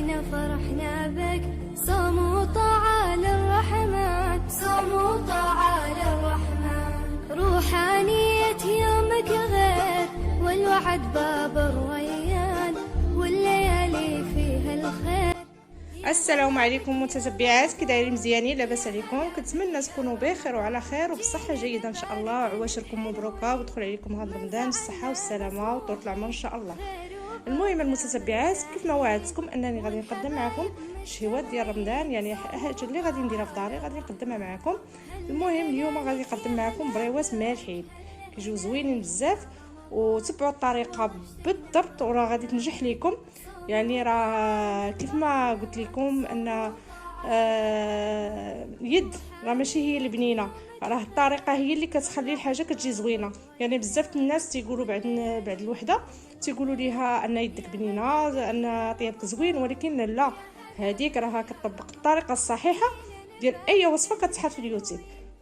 علينا فرحنا بك، صوم وطاعة للرحمن، صوم وطاعة للرحمن، روحانية يومك غير، والوعد باب الريان، والليالي فيها الخير. السلام عليكم متتبعات، كي دايرين؟ مزيانين؟ لاباس عليكم؟ كنتمنى تكونوا بخير وعلى خير وبصحه جيده ان شاء الله. عواشركم مبروكه ودخل عليكم هذا رمضان بالصحه والسلامه وطول العمر ان شاء الله. المهم المتتبعات، كيف ما وعدتكم انني غادي نقدم معكم شهوات ديال رمضان، يعني حاجه اللي غادي نديرها في داري غادي نقدمها معكم. المهم اليوم غادي نقدم معكم بريوات مالحين كيجيو زوينين بزاف، وتبعوا الطريقه بالضبط وراه غادي تنجح لكم. يعني راه كيف ما قلت لكم ان يد راه ماشي هي اللي بنينه، راه الطريقه هي اللي كتخلي الحاجه كتجي زوينه. يعني بزاف الناس تيقولوا بعد الوحده تيقولوا ليها ان يدك بنينه، ان طيابك زوين، ولكن لا، هذيك راها كتطبق الطريقه الصحيحه ديال اي وصفه كتحط في اليوتيوب.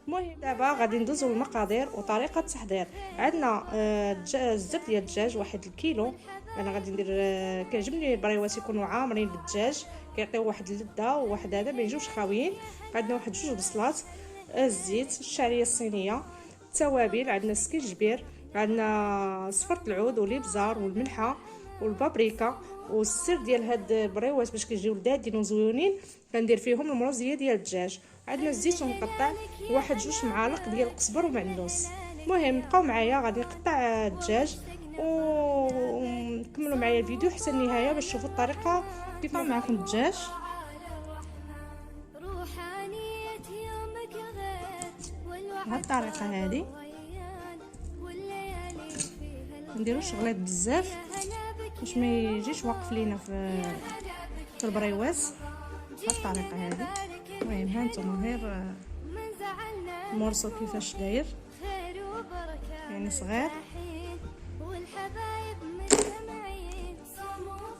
المهم دابا غادي ندوزو للمقادير وطريقه التحضير. عندنا الزبد ديال الدجاج 1 الكيلو. انا غادي ندير كيعجبني البريوات يكونوا عامرين بالدجاج، كيعطيو واحد اللذه وواحد هذا ما يجوش خاويين. عندنا واحد 2 بصلات، الزيت، الشعريه الصينيه، التوابل، عندنا السكينجبير، عندنا صفرة العود والابزار والملحه والبابريكا. والسر ديال هاد البريوات باش كيجيو لذاذين وزوينين كندير فيهم المروزيه ديال الدجاج. عندنا الزيت مقطع، واحد 2 معالق ديال القزبر ومعدنوس. المهم بقاو معايا، غادي نقطع الدجاج ونكملوا معايا الفيديو حتى النهايه باش تشوفوا الطريقه كيف معكم الدجاج. بهاد الطريقه هذه نديرو شغلات بزاف باش ما يجيش واقف لينا في البريوات بهاد الطريقه هذه. المهم ها نتوما غير المورسو كيفاش داير، يعني صغير.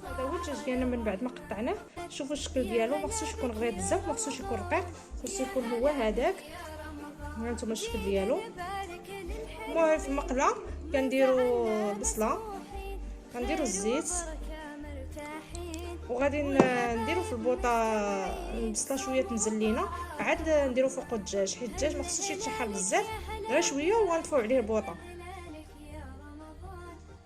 هذا هو الدجاج ديالنا من بعد ما قطعناه. شوفوا الشكل ديالو، ما خصوش يكون غليظ بزاف، ما خصوش يكون رقيق، خصو يكون هو هذاك. ها نتوما الشكل ديالو. المهم في المقله كنديروا بصله، كنديروا الزيت، وغادي نديروا في البوطه البصله شويه تنزل لينا، عاد نديروا فوق الدجاج، حيت الدجاج ما خصوش يتشحر بزاف، غير شويه ونطفوا عليه البوطه.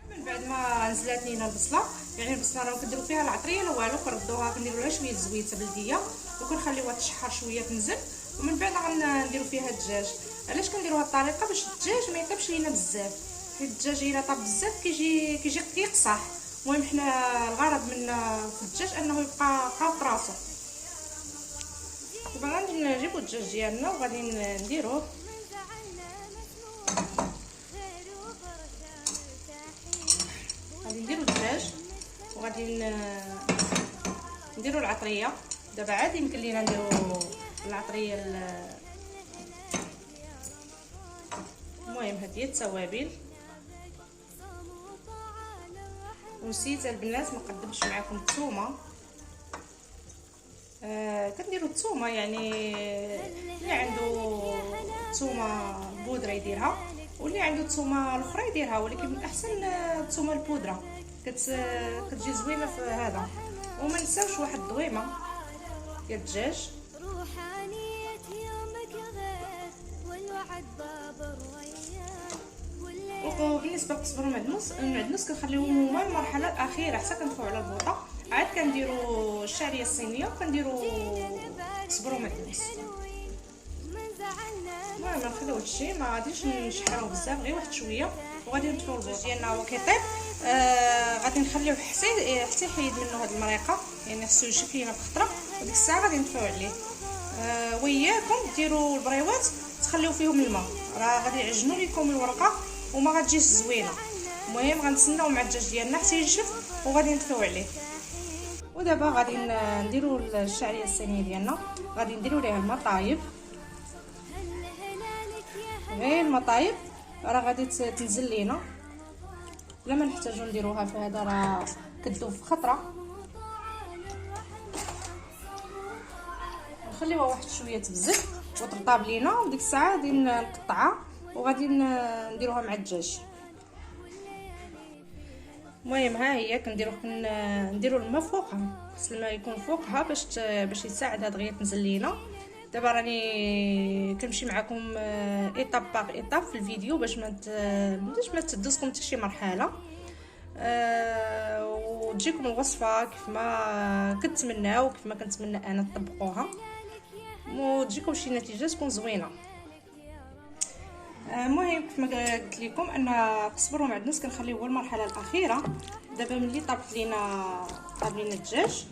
من بعد ما نزلات لينا البصله، يعني البصله راه كنديروا فيها العطريه لا والو، كنردوها كنديروا لها شويه زويته بلديه وكنخليوها تشحر شويه تنزل، ومن بعد غنديروا فيها الدجاج. علاش كنديروا هاد الطريقه؟ باش الدجاج ما يطيبش لينا بزاف، حيت الدجاج الا طاب بزاف كيجي كيقصح. المهم حنا الغرض من في الدجاج انه يبقى في راسو. دابا غادي نجيبو الدجاج ديالنا وغادي نديروه. غادي نديرو الدجاج وغادي نديرو العطريه. دابا عاد يمكن لينا نديرو العطريه. المهم هاد هي التوابل. ونسيت البنات ما قدمتش معكم الثومه. كنديروا الثومه، يعني اللي عنده ثومه بودره يديرها، واللي عنده الثومه الاخرى يديرها، ولكن من الاحسن الثومه البودره كتجي زوينه في هذا. وما نساوش واحد الضويمه ديال الدجاج. وبالنسبه للقزبر والمعدنوس كنخليوهم هما المرحله الاخيره حتى كندخلوا على البوطه. عاد كنديروا الشعريه الصينيه وكنديروا قزبر ومعدنوس. المهم نخليو هادشي، ما غاديش نشحروه بزاف، غير واحد شويه، وغادي نطفيو البوطه ديالنا هو كيطيب. غادي نخليوه حتى يحيد منه هاد المريقه، يعني خصو يشف لينا بخطره، وديك الساعه غادي نطفيو عليه. وياكم ديروا البريوات تخليو فيهم الماء، راه غادي يعجنوا لكم الورقه وما غتجيش زوينه. المهم غنتسناو مع الدجاج ديالنا حتى ينشف وغادي نطفيو عليه. ودابا غادي نديروا الشعريه الصينيه ديالنا، غادي نديروا ليها الماء طايب، غير الماء طايب راه غادي تنزل لينا، بلا ما نحتاجو نديروها في هذا، راه كتذوب في خطره. نخليوها واحد شويه تبزل وترطاب لينا، وديك الساعه غادي نقطعها وغادي نديروها مع الدجاج. المهم ها هي نديرو الماء فوقها، خص الماء يكون فوقها باش يساعد هاد غير تنزل لينا. دابا راني كنمشي معكم ايطاب باغ ايطاب في الفيديو باش ما تدوزكم حتى شي مرحله، وتجيكم الوصفه كيف ما كنتمناو، كيف ما كنتمنى انا تطبقوها وتجيكم شي نتيجه تكون زوينه. المهم كيف ما قلت لكم ان قزبر ومعدنوس كنخليه هو المرحله الاخيره. دابا ملي طاب لينا الدجاج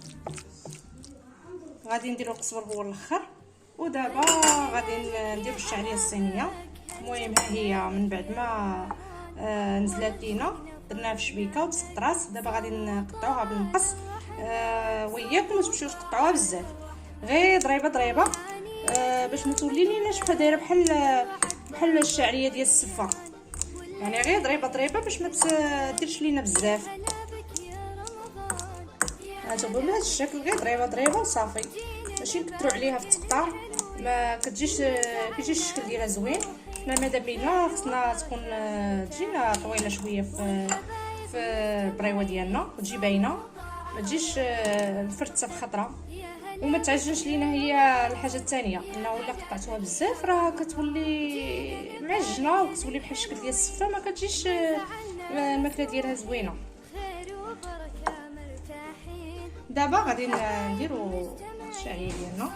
غادي نديرو القزبر هو الاخر، ودابا غادي نديرو الشعريه الصينيه. المهم ها هي من بعد ما نزلات لينا درناها في شبيكه وتسطرات. دابا غادي نقطعوها بالمقص، وياكم ما تمشيوش تقطعوها بزاف، غير ضريبه باش ما تولي ليناش بحال دايره بحال الشعريه ديال السفه، يعني غير ضريبه باش ما تديرش لينا بزاف. هانتوما بهذا الشكل غير ضريبه وصافي، ماشي نكثروا عليها في التقطاع، ما كتجيش كيجي الشكل ديالها زوين. حنا ماذا بينا خصنا تكون تجينا طويله شويه في البريوه ديالنا وتجي باينه، ما تجيش الفرته بخطره وما تعجنش لينا. هي الحاجه الثانيه انه الا قطعتوها بزاف راه كتولي معجنه وكتولي بحال الشكل ديال السفه، ما كتجيش الماكله ديالها زوينه. دابا غادي نديرو الشعريه ديالنا،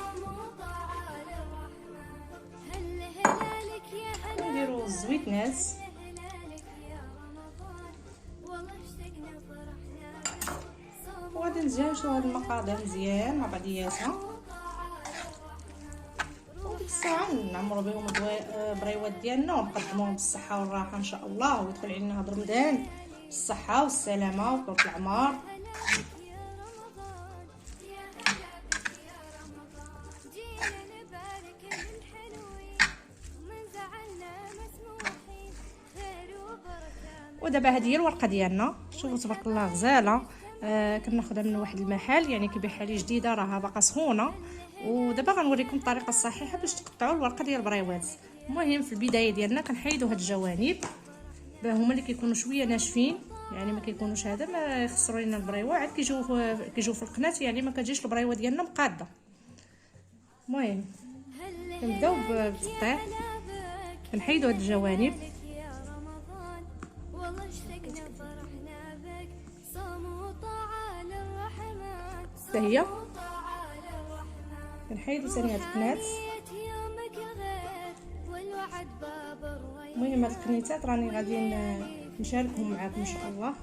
نديرو الزويتنات وغادي نجهزو هاد المقادير مزيان مع بعضياتها، وديك الساعه نعمرو بهم البريوات ديالنا ونقدموهم بالصحه والراحه ان شاء الله، ويدخل علينا هاد رمضان بالصحه والسلامه وطول العمر. ودابا هذه هي الورقه ديالنا، شوفوا تبارك الله غزاله. كناخذها من واحد المحل يعني كيبيع حالي جديده، راها باقا سخونه. ودابا غنوريكم الطريقه الصحيحه باش تقطعوا الورقه ديال البريوات. المهم في البدايه ديالنا كنحيدوا هاد الجوانب، هما اللي كيكونوا شويه ناشفين، يعني ما كيكونوش هذا ما يخسروا لنا البريوه، عاد كيجيو في القناه يعني ما كتجيش البريوه ديالنا مقاده. المهم كنبداو بالتقطيع، كنحيدوا هاد الجوانب حتى هي، كنحيدو ثاني هاد القنات. المهم هاد القنيتات راني غادي نشاركهم معاكم ان شاء الله،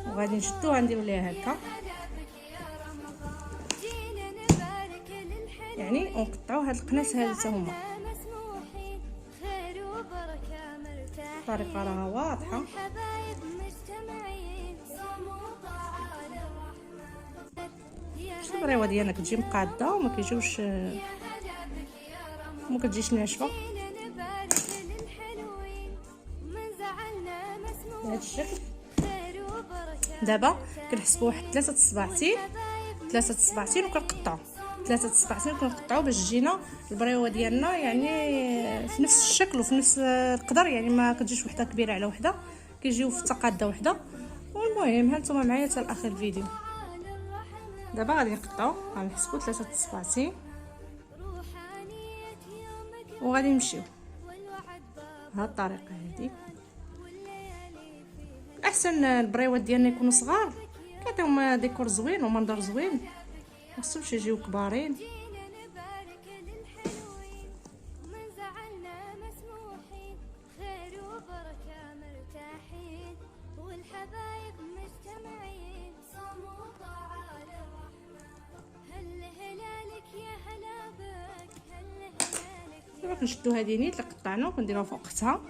وغادي نشدوها نديرو ليها هكا يعني ونقطعوا هاد القنات هادو حتى هما. الطريقه راها واضحه. البريوه ديالنا كتجي مقاده وما كيجيوش ما كتجيش ناشفه بهذا الشكل. دابا كنحسبوا واحد 3 الصباعتين وكنقطعوا 3 الصباعتين كنقطعوا باش تجينا البريوه ديالنا يعني في نفس الشكل وفي نفس القدر، يعني ما كتجيش وحده كبيره على وحده، كيجيو في تقاده وحده. والمهم هانتوما معايا حتى لاخر الفيديو. دابا غادي نقطعوا، غنحسبوا 3 الصباعتين وغادي نمشيو بهاد الطريقه هذه. احسن البريوات ديالنا يكونوا صغار كيعطيهم ديكور زوين ومنظر زوين، مخصهمش يجيو كبارين. دابا كنشدو هذه نيت اللي قطعنا وكنديروها فوق اختها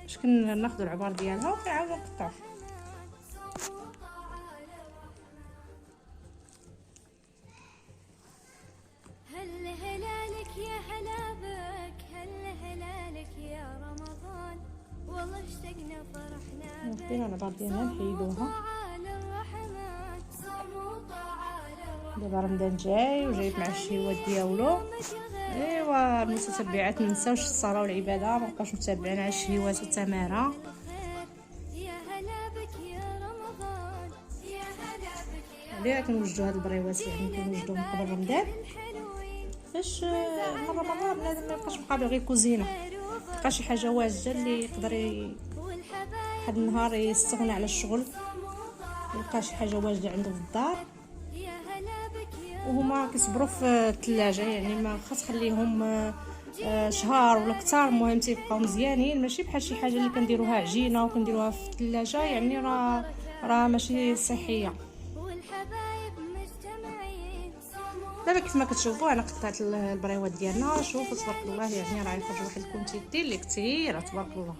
باش كناخذوا العبار ديالها وكنعاودو نقطعو. هل هلالك يا هلا بك، هل هلالك يا رمضان، والله اشتقنا فرحنا بك. نديرو العبار ديالنا نحيدوها. دابا رمضان جاي وجايب مع الشهوات ديالو. ايوا المتتبعات ما نساوش الصلاه والعباده، ما بقاوش متابعين على الشهوات والتماره. عليها كنوجدوا هاد البريوات، يعني كنوجدوهم قبل رمضان باش من رمضان بنادم ما يبقاش مقابل غير كوزينه، يبقى شي حاجه واجده اللي يقدر واحد النهار يستغنى على الشغل، يلقى شي حاجه واجده عنده في الدار. وهما كيصبروا في الثلاجه، يعني ما خاص تخليهم شهر ولا اكثر، المهم تيبقاو مزيانين، ماشي بحال شي حاجه اللي كنديروها عجينه وكنديروها في الثلاجه، يعني راه ماشي صحيه. دابا كيف ما كتشوفوا انا قطعت البريوات ديالنا، شوفوا تبارك الله، يعني راه يخرج واحد الكونتيتي اللي كثيره تبارك الله،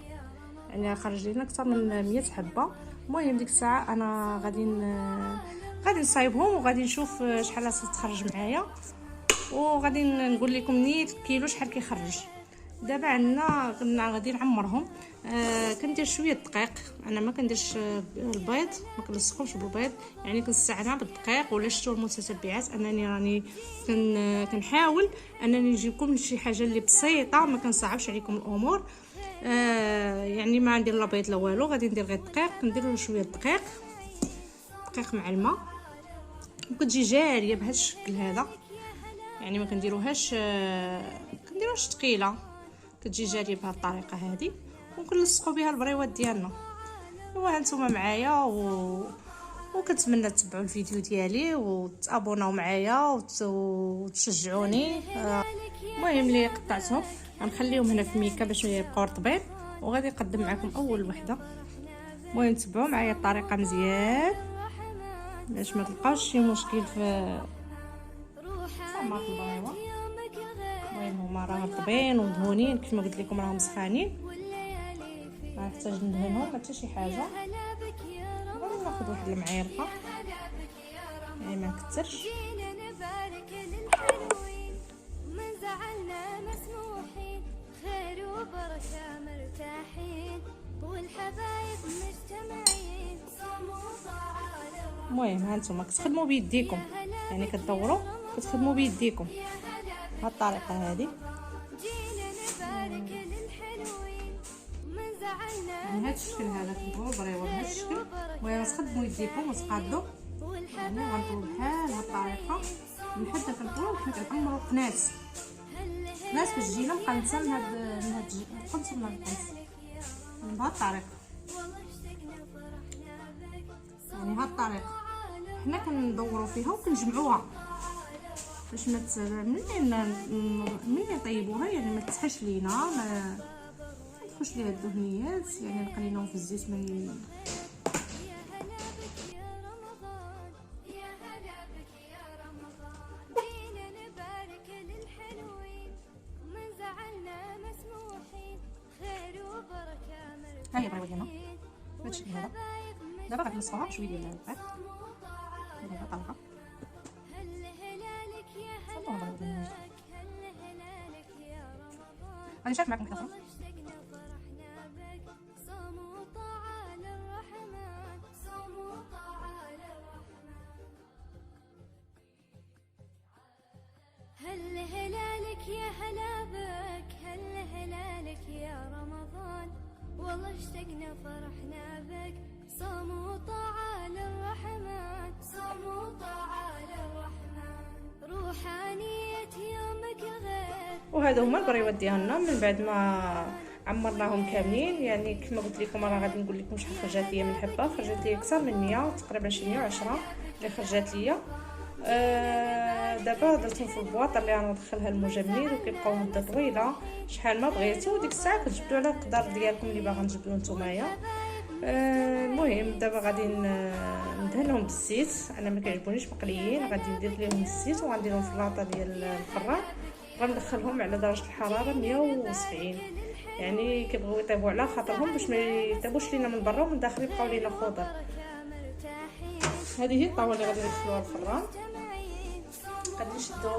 يعني خرج لنا اكثر من 100 حبه. المهم ديك الساعه انا غادي نصايبهم وغادي نشوف شحال تخرج معايا، وغادي نقول لكم نيت كيلو شحال كيخرج. دابا عندنا غادي نعمرهم. كندير شويه دقيق، انا ما كنديرش البيض، ما كنلصقهمش بالبيض، يعني كنستعنا بالدقيق. ولا شفتوا المتتبعات انني راني كنحاول انني نجيبكم شي حاجه اللي بسيطه، ما كنصعبش عليكم الامور. يعني ما ندير لا بيض لا والو، غادي ندير غير الدقيق، كندير شويه دقيق مع الماء، وكتجي جاريه بهذا الشكل هذا، يعني ما كنديروهاش ثقيله، كتجي جاريه بهذه الطريقه هذه، وكنلصقوا بها البريوات ديالنا. ايوا هانتوما معايا وكنتمنى تتبعوا الفيديو ديالي وتابوناو معايا وتشجعوني. المهم اللي قطعتهم غنخليهم هنا في ميكا باش يبقاو رطبين، وغادي نقدم معكم اول وحده. المهم تبعوا معايا الطريقه مزيان باش ما تلقاوش شي مشكل في صمات البريوه. المهم هما راه رطبين ومدهونين كيف ما قلت لكم، راهم سخانين، ما نحتاج ندهنهم حتى شي حاجه. غادي ناخذ واحد المعيرقه، يعني ما نكثرش. المهم هانتوما كتخدموا بيديكم، يعني كتدوروا كتخدموا بيديكم بهذه الطريقه هذه. يعني هذا الشكل هذا كنديروا البريوه بهذا الشكل. المهم تخدموا يديكم وتقادوا، يعني غنطولوا بحال هذه الطريقه لحد كنطولوا حنا كنعمروا قناص كتجينا مقنصه من هاد القنص من القنص بهذه الطريقه، يعني هذه الطريقه حنا كندوروا فيها وكنجمعوها باش ما ملي نطيبوها يعني ما تسحش لينا، ما تدخلش ليها الدهنيات، يعني نقليناهم في الزيت من هاي البريوه ديالنا بهذا الشكل هذا. دابا غادي نصفوها بشويه ديال الدقيق بهذه الطريقه. غادي نشارك معكم واحده اخرى. هل هلالك يا هلا بك، هل هلالك يا رمضان، والله اشتقنا فرحنا بك، صوم وطاعة للرحمن، صوم وطاعة للرحمن، روحانية يومك غير. وهذا هما البريوات ديالنا من بعد ما عمرناهم كاملين. يعني كما قلت لكم انا غادي نقول لكم شحال خرجت ليا من حبه. خرجت ليا اكثر من 100 تقريبا، شي 110 اللي خرجت ليا. دابا درتهم في البواط اللي انا ندخلها المجمد وكيبقاو مده طويله شحال ما بغيتو. وديك الساعه كتجبدوا على القدر ديالكم اللي باغا تجبدوا نتومايا. المهم دابا غادي ندهنهم بالزيت، انا ما كيعجبونيش مقليين، غادي ندير لهم الزيت وغنديرهم في اللاطه ديال الفران، غندخلهم على درجه الحراره 170. يعني كيبغيو يطيبوا على خاطرهم باش ما يطيبوش لينا من برا ومن الداخل يبقاو لينا خضر. هذه هي الطاوله اللي غادي ندخلوها الفران. غادي نشدو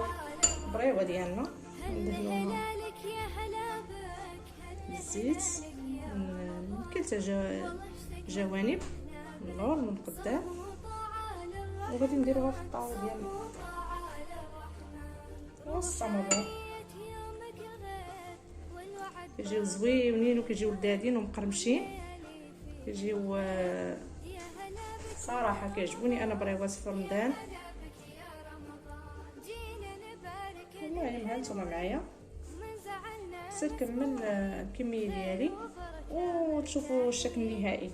البريوه ديالنا ندهنوها بالزيت من كلتا جوانب، من اللور من القدام، وغادي نديروها في الطاوله ديالنا والصمر. كيجيو زوينين وكيجيو لذاذين ومقرمشين، كيجيو صراحه كيعجبوني انا بريوات في رمضان. المهم ها نتوما معايا حتى نكمل الكميه ديالي وتشوفوا الشكل النهائي.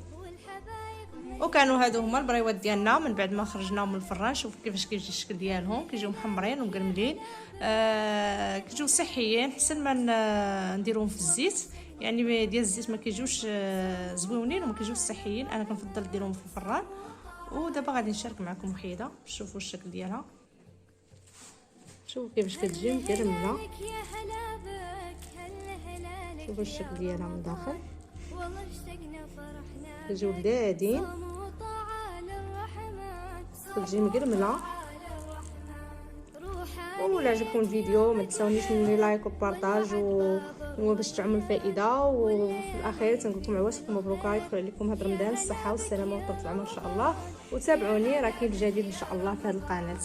وكانوا هادو هما البريوات ديالنا من بعد ما خرجناهم من الفران. شوفوا كيفاش كيجي الشكل ديالهم، كيجيو محمرين ومقرملين، كيجيو صحيين حسن ما نديروهم في الزيت. يعني ديال الزيت ما كيجيوش زويونين وما كيجيوش صحيين، انا كنفضل نديرهم في الفران. ودابا غادي نشارك معكم وحيده شوفوا الشكل ديالها. شوفوا كيفاش كتجي مقرمله، شوفوا الشكل ديالها من داخل كيجيو لذاذين، كتجي مقرمله. ولا عجبكم الفيديو ما تنساونيش من لايك وبارطاج باش تعمل فائده. وفي الاخير تنقول لكم عواشكم مبروكه، يدخل عليكم هذا رمضان الصحه والسلامه وطول العمر ان شاء الله. وتابعوني راه كاين الجديد ان شاء الله في هذه القناه.